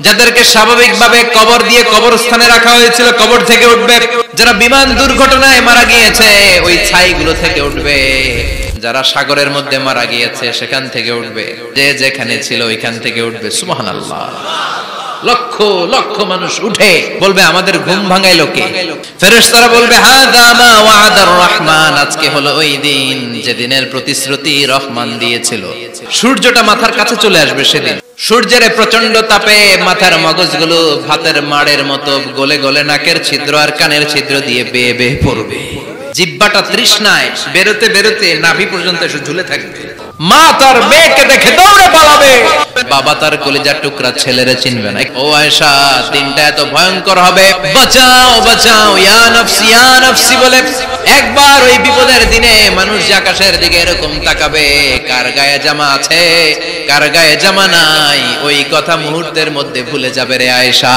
যাদেরকে স্বাভাবিকভাবে কবর দিয়ে কবরস্থানে রাখা হয়েছিল কবর থেকে উঠবে, যারা বিমান দুর্ঘটনায় মারা গিয়েছে ওই ছাইগুলো থেকে উঠবে, যারা সাগরের মধ্যে মারা গিয়েছে সেখান থেকে উঠবে, যে যেখানে ছিল ওইখান থেকে উঠবে। সুবহানাল্লাহ। লক্ষ লক্ষ মানুষ উঠে বলবে আমাদের ঘুম ভাঙাইলো কে? ফেরেশতারা বলবে হাযা মা ওয়া'দার রহমান, আজকে হলো ওই দিন যেদিনের প্রতিশ্রুতি রহমান দিয়েছিল। সূর্যটা মাথার কাছে চলে আসবে সেদিন। সূর্যের প্রচন্ড তাপে মাথার মগজগুলো ভাতের মাড়ের মতো গলে গলে নাকের ছিদ্র আর কানের ছিদ্র দিয়ে বেয়ে বেয়ে পড়বে। জিহ্বাটা তৃষ্ণায় বেরোতে বেরোতে নাভি পর্যন্ত এসে ঝুলে থাকবে। মা তার মেয়েকে দেখে দৌড়ে পালাবে, বাবা তার কলিজার টুকরা ছেলেরে চিনবে না। ও আয়েশা, দিনটা এত ভয়ঙ্কর হবে, বাঁচাও বাঁচাও ইয়া নফসি ইয়া নফসি বলে একবার ওই বিপদের দিনে মানুষ যে আকাশের দিকে এরকম তাকাবে, কার গায়ে জামা আছে কার গায়ে জামা নাই, ওই কথা মুহূর্তের মধ্যে ভুলে যাবে রে আয়েশা।